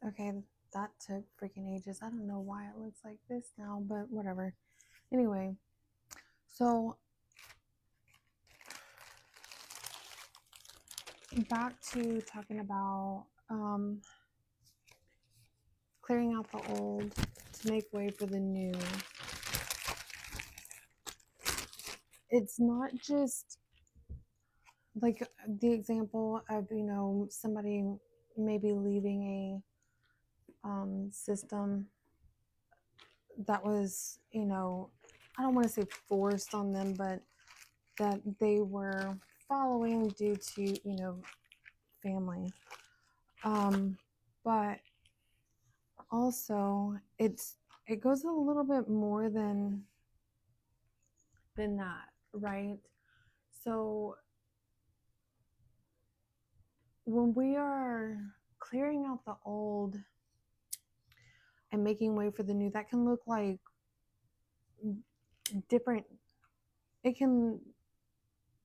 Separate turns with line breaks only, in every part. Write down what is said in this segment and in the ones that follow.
Okay, that took freaking ages. I don't know why it looks like this now, but whatever. Anyway, so back to talking about clearing out the old to make way for the new. It's not just like the example of, somebody maybe leaving a system that was, I don't want to say forced on them, but that they were following due to, family. But also it goes a little bit more than that, right? So when we are clearing out the old and making way for the new, that can look like different, it can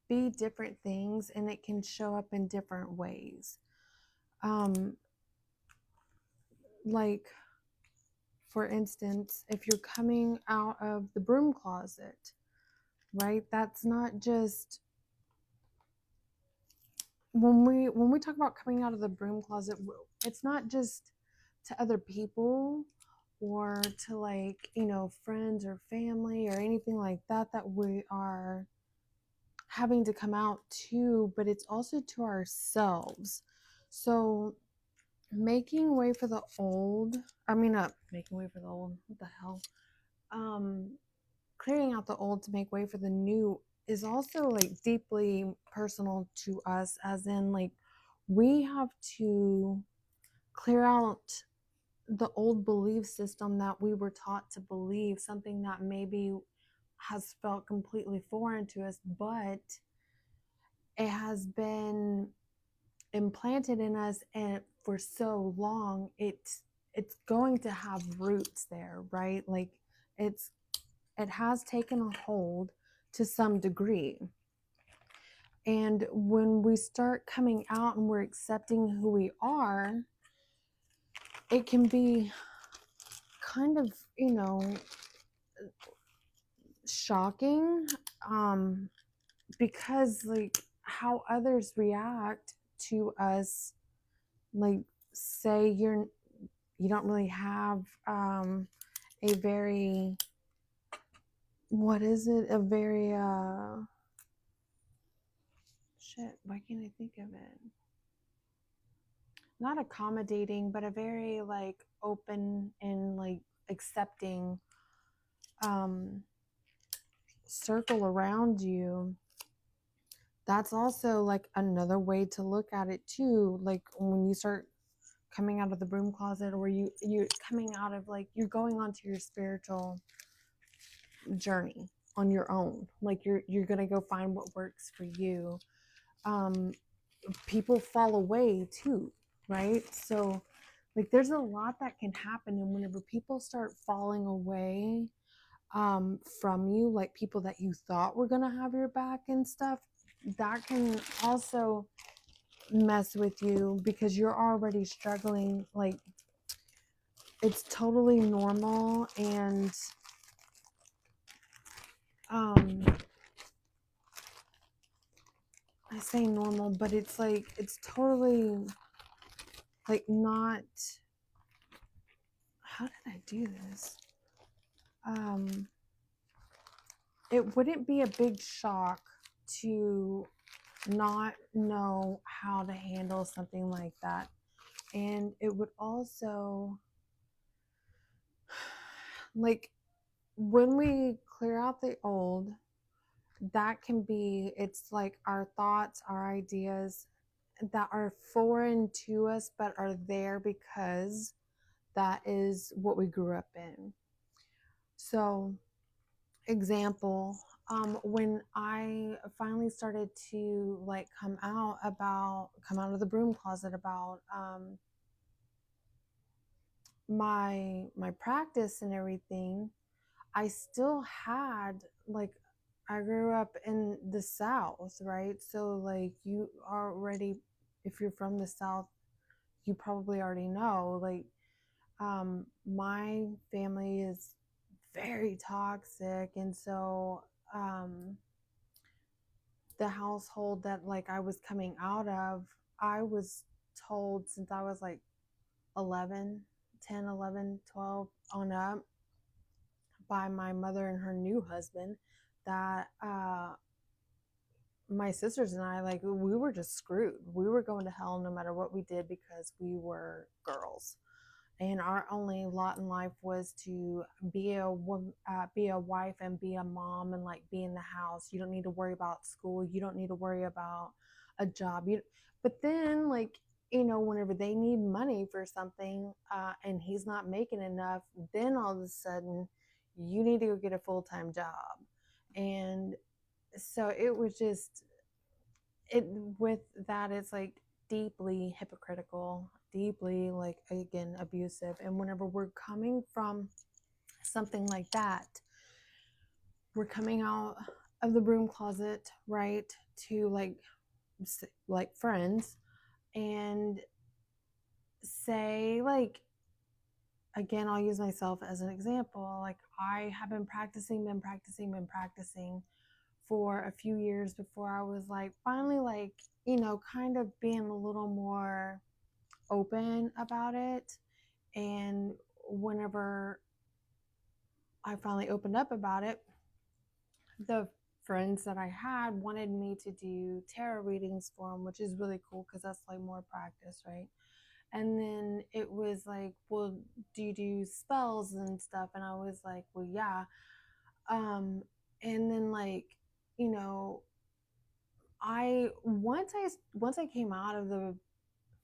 be different things, and it can show up in different ways. Like, for instance, if you're coming out of the broom closet, right? That's not just when we talk about coming out of the broom closet, it's not just to other people or to, like, friends or family or anything like that that we are having to come out to, but it's also to ourselves. So making way for the old, I mean, not making way for the old, what the hell? Clearing out the old to make way for the new is also like deeply personal to us, as in, like, we have to clear out the old belief system that we were taught to believe, something that maybe has felt completely foreign to us, but it has been implanted in us and for so long, it's going to have roots there, right? Like, it has taken a hold to some degree. And when we start coming out and we're accepting who we are, it can be kind of, shocking, because, like, how others react to us, like, say you don't really have a very, what is it, a very shit, why can't I think of it, not accommodating, but a very, like, open and, like, accepting circle around you. That's also, like, another way to look at it too. Like, when you start coming out of the broom closet, or you're coming out of, like, you're going onto your spiritual journey on your own, like, you're gonna go find what works for you. People fall away too, right? So, like, there's a lot that can happen, and whenever people start falling away from you, like people that you thought were gonna have your back and stuff, that can also mess with you because you're already struggling. Like, it's totally normal, and I say normal, but it's like, it's totally, like, not, how did I do this? It wouldn't be a big shock to not know how to handle something like that. And it would also, like, when we clear out the old, that can be, it's like our thoughts, our ideas that are foreign to us, but are there because that is what we grew up in. So, example, when I finally started to, like, come out of the broom closet about my practice and everything, I still had, like, I grew up in the South, right? So, like, you already, if you're from the South, you probably already know, like, my family is very toxic, and so um, the household that like I was coming out of, I was told since I was like 11, 10, 11, 12 on up by my mother and her new husband that my sisters and I, like, we were just screwed. We were going to hell no matter what we did because we were girls. And our only lot in life was to be a wife and be a mom and like be in the house. You don't need to worry about school. You don't need to worry about a job. But then, like, whenever they need money for something and he's not making enough, then all of a sudden you need to go get a full-time job. And so it was just it with that, it's like deeply hypocritical, deeply, like, again, abusive. And whenever we're coming from something like that, we're coming out of the broom closet, right, to like friends, and say, like, again, I'll use myself as an example. Like, I have been practicing for a few years before I was like finally, like, kind of being a little more open about it. And whenever I finally opened up about it, the friends that I had wanted me to do tarot readings for them, which is really cool because that's like more practice, right? And then it was like, well, do you do spells and stuff? And I was like, well, yeah. Um, and then, like, you know, once I came out of the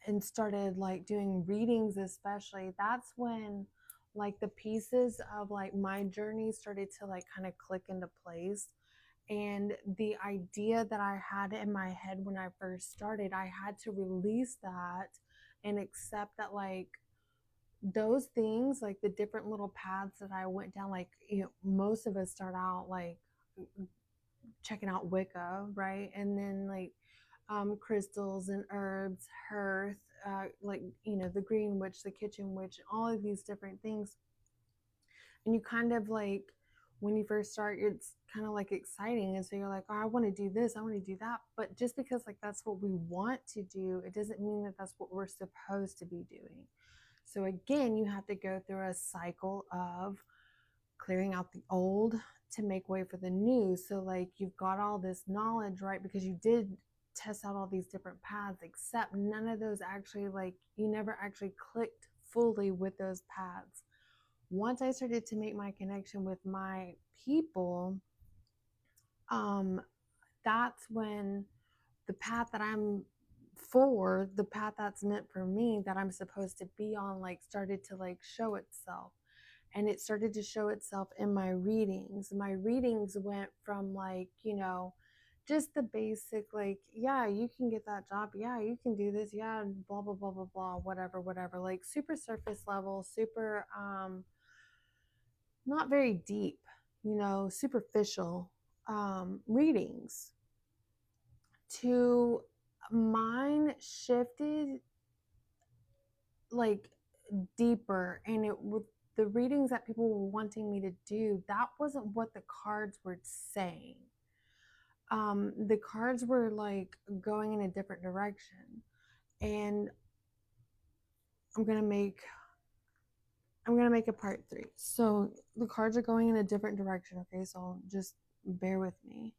and started like doing readings, especially, that's when like the pieces of like my journey started to like kind of click into place. And the idea that I had in my head when I first started, I had to release that and accept that, like, those things, like the different little paths that I went down, like, most of us start out like checking out Wicca, right? And then like crystals and herbs, hearth, like, the green witch, the kitchen witch, all of these different things. And you kind of like, when you first start, it's kind of like exciting. And so you're like, oh, I want to do this, I want to do that. But just because like that's what we want to do, it doesn't mean that that's what we're supposed to be doing. So again, you have to go through a cycle of clearing out the old to make way for the new. So like you've got all this knowledge, right? Because you did test out all these different paths, except none of those actually, like, you never actually clicked fully with those paths. Once I started to make my connection with my people, um, that's when the path that I'm the path that's meant for me, that I'm supposed to be on, like, started to like show itself. And it started to show itself in my readings. My readings went from like, just the basic, like, yeah, you can get that job. Yeah, you can do this. Yeah, blah, blah, blah, blah, blah, whatever, whatever. Like super surface level, super, not very deep, superficial readings, to mine shifted like deeper. And it with the readings that people were wanting me to do, that wasn't what the cards were saying. The cards were like going in a different direction. And i'm gonna make I'm gonna make a part 3. So the cards are going in a different direction, okay? So just bear with me.